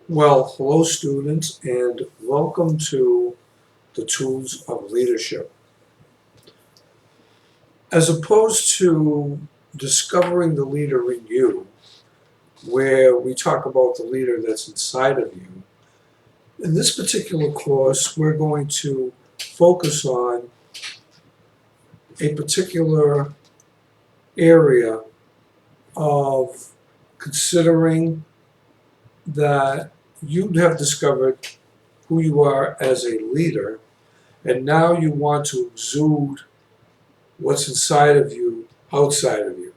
Well, hello students and welcome to the Tools of Leadership. As opposed to discovering the leader in you, where we talk about the leader that's inside of you, in this particular course we're going to focus on a particular area of considering that you have discovered who you are as a leader, and now you want to exude what's inside of you outside of you.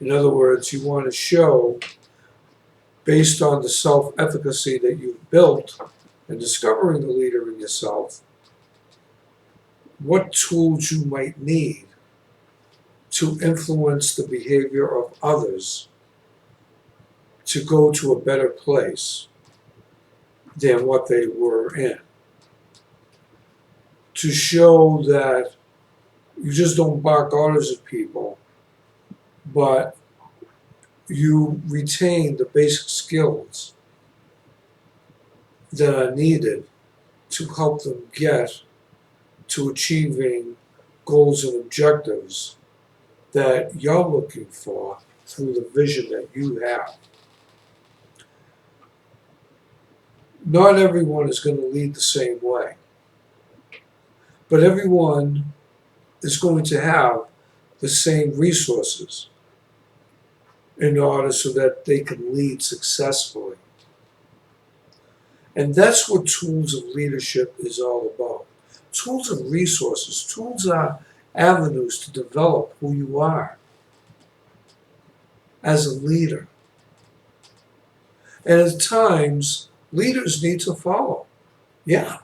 In other words, you want to show, based on the self-efficacy that you've built and discovering the leader in yourself, what tools you might need to influence the behavior of others to go to a better place than what they were in. To show that you just don't bark orders at people, but you retain the basic skills that are needed to help them get to achieving goals and objectives that you're looking for through the vision that you have. Not everyone is going to lead the same way, but everyone is going to have the same resources in order so that they can lead successfully. And that's what Tools of Leadership is all about. Tools are resources. Tools are avenues to develop who you are as a leader. And at times, leaders need to follow. Yeah,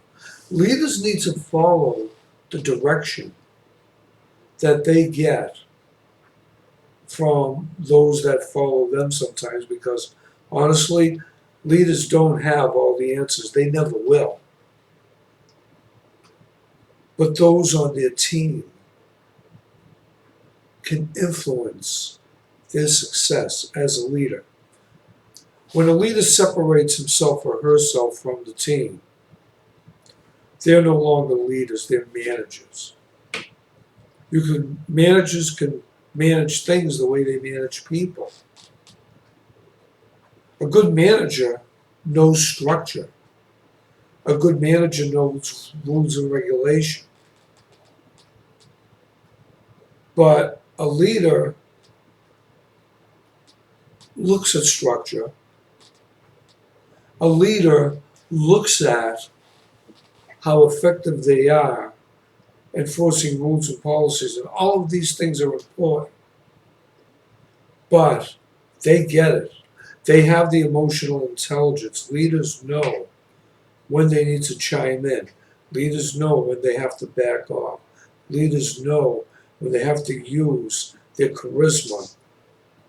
leaders need to follow the direction that they get from those that follow them sometimes, because honestly, leaders don't have all the answers. They never will. But those on their team can influence their success as a leader. When a leader separates himself or herself from the team, they're no longer leaders, they're managers. Managers can manage things the way they manage people. A good manager knows structure. A good manager knows rules and regulation. But a leader looks at structure. A leader looks at how effective they are enforcing rules and policies, and all of these things are important. But they get it. They have the emotional intelligence. Leaders know when they need to chime in. Leaders know when they have to back off. Leaders know when they have to use their charisma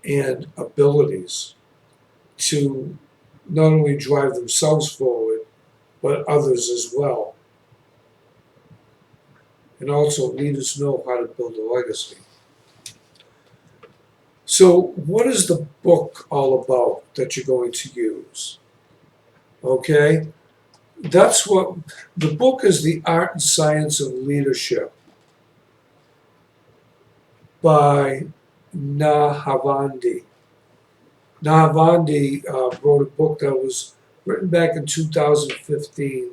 and abilities to not only drive themselves forward, but others as well. And also, leaders know how to build a legacy. So, what is the book all about that you're going to use? Okay? That's what the book is: The Art and Science of Leadership by Nahavandi. Nahavandi wrote a book that was written back in 2015,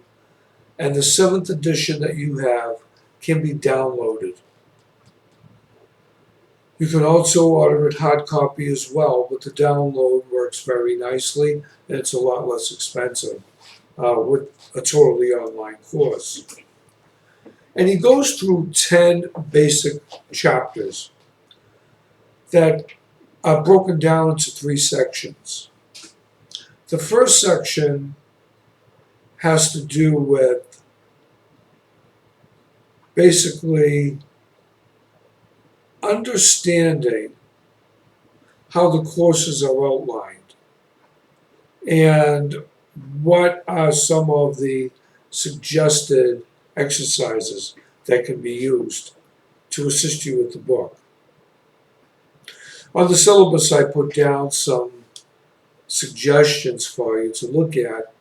and the 7th edition that you have can be downloaded. You can also order it hard copy as well, but the download works very nicely, and it's a lot less expensive with a totally online course. And he goes through 10 basic chapters that are broken down into 3 sections. The first section has to do with basically understanding how the courses are outlined and what are some of the suggested exercises that can be used to assist you with the book. On the syllabus, I put down some suggestions for you to look at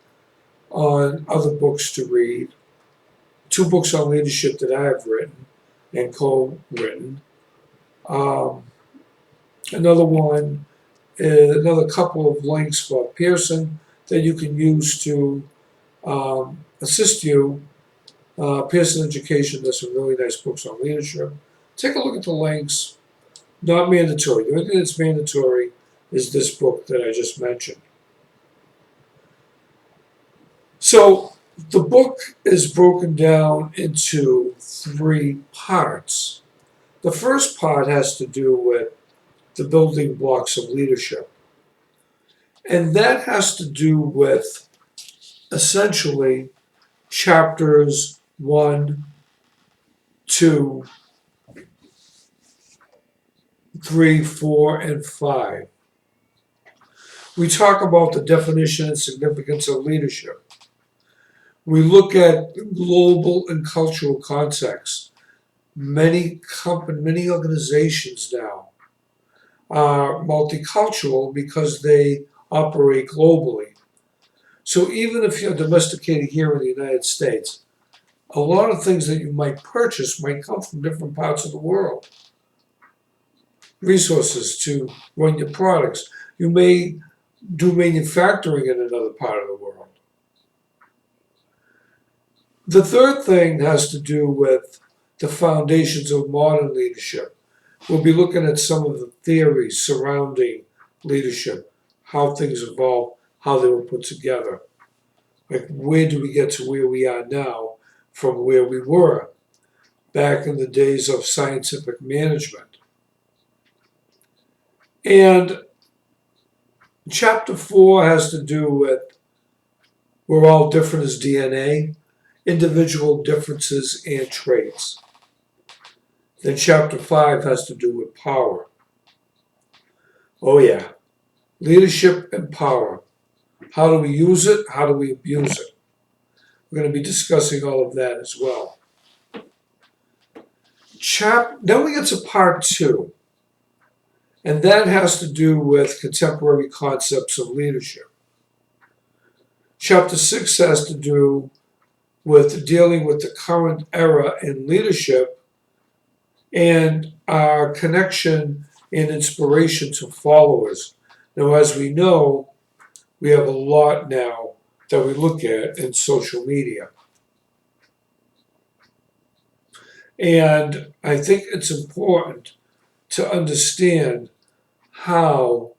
on other books to read. 2 books on leadership that I have written and co-written. Um, another couple of links for Pearson that you can use to assist you. Pearson Education does some really nice books on leadership. Take a look at the links. Not mandatory. The only thing that's mandatory is this book that I just mentioned. So the book is broken down into 3 parts. The first part has to do with the building blocks of leadership. And that has to do with essentially chapters 1, 2, 3, 4, and 5. We talk about the definition and significance of leadership. We look at global and cultural context. Many organizations now are multicultural because they operate globally. So even if you're domesticated here in the United States, a lot of things that you might purchase might come from different parts of the world. Resources to run your products. You may do manufacturing in another part of the world. The third thing has to do with the foundations of modern leadership. We'll be looking at some of the theories surrounding leadership, how things evolved, how they were put together. Like, where do we get to where we are now from where we were back in the days of scientific management? And chapter 4 has to do with we're all different as DNA, individual differences and traits. Then chapter 5 has to do with power. Oh yeah, leadership and power. How do we use it? How do we abuse it? We're going to be discussing all of that as well. Then we get to part 2, and that has to do with contemporary concepts of leadership. Chapter 6 has to do with dealing with the current era in leadership and our connection and inspiration to followers. Now, as we know, we have a lot now that we look at in social media. And I think it's important to understand how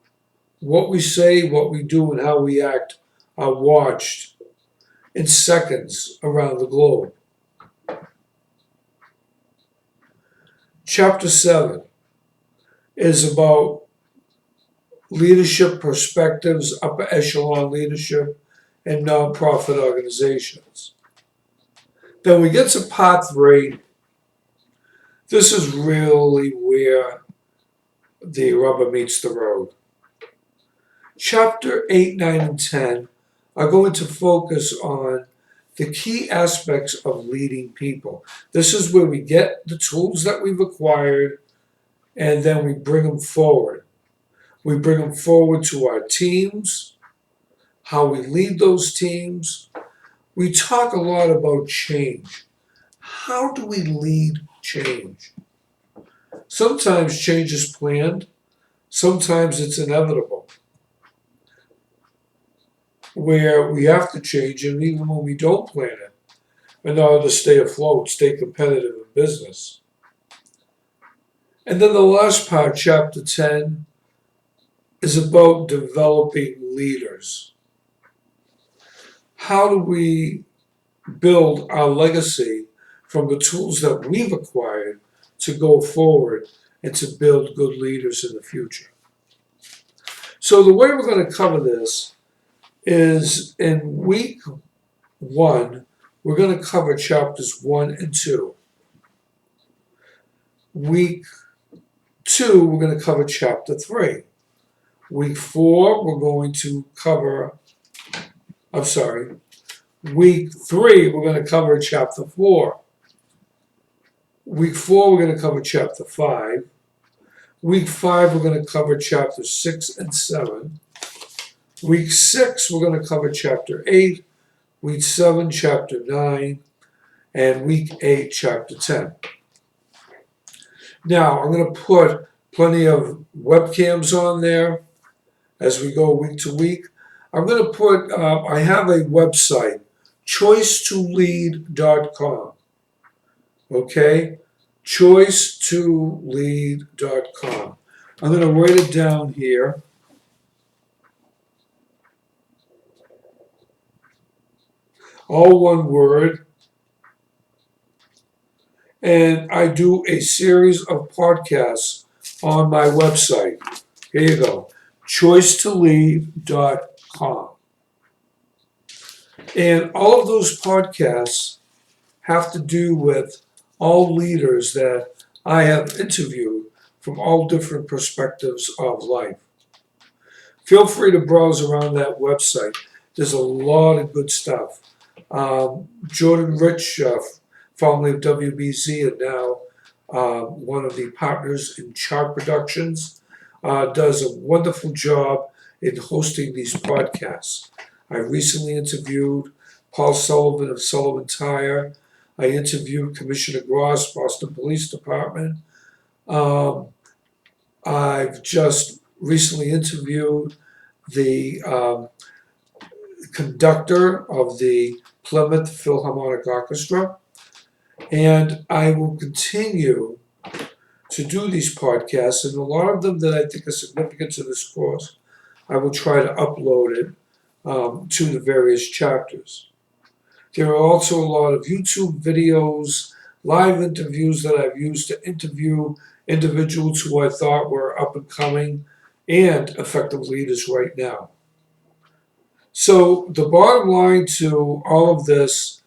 what we say, what we do, and how we act are watched in seconds around the globe. Chapter 7 is about leadership perspectives, upper echelon leadership, and nonprofit organizations. Then we get to part 3. This is really where the rubber meets the road. Chapter 8, 9, and 10 are going to focus on the key aspects of leading people. This is where we get the tools that we've acquired and then we bring them forward. We bring them forward to our teams, how we lead those teams. We talk a lot about change. How do we lead change? Sometimes change is planned, sometimes it's inevitable, where we have to change, and even when we don't plan it, in order to stay afloat, stay competitive in business. And then the last part, chapter 10, is about developing leaders. How do we build our legacy from the tools that we've acquired to go forward and to build good leaders in the future? So the way we're going to cover this is in week 1, we're going to cover chapters 1 and 2. Week 2, we're going to cover chapter 3. Week 4, we're going to cover, week 3, we're going to cover chapter 4. Week 4, we're going to cover chapter 5. Week 5, we're going to cover chapters 6 and 7. Week 6, we're going to cover Chapter 8, Week 7, Chapter 9, and Week 8, Chapter 10. Now, I'm going to put plenty of webcams on there as we go week to week. I'm going to put, I have a website, choice2lead.com. Okay? choice2lead.com. I'm going to write it down here. All one word. And I do a series of podcasts on my website. Here you go, choice2lead.com. And all of those podcasts have to do with all leaders that I have interviewed from all different perspectives of life. Feel free to browse around that website. There's a lot of good stuff. Jordan Rich, formerly of WBZ and now one of the partners in Chart Productions, does a wonderful job in hosting these podcasts. I recently interviewed Paul Sullivan of Sullivan Tire. I interviewed Commissioner Gross, Boston Police Department. I've just recently interviewed the conductor of the Plymouth Philharmonic Orchestra, and I will continue to do these podcasts, and a lot of them that I think are significant to this course, I will try to upload it to the various chapters. There are also a lot of YouTube videos, live interviews that I've used to interview individuals who I thought were up and coming and effective leaders right now. So the bottom line to all of this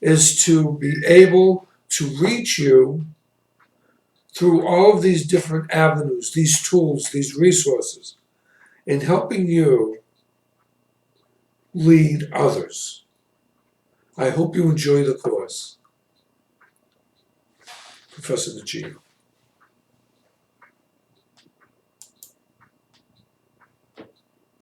is to be able to reach you through all of these different avenues, these tools, these resources, in helping you lead others. I hope you enjoy the course. Professor Najib.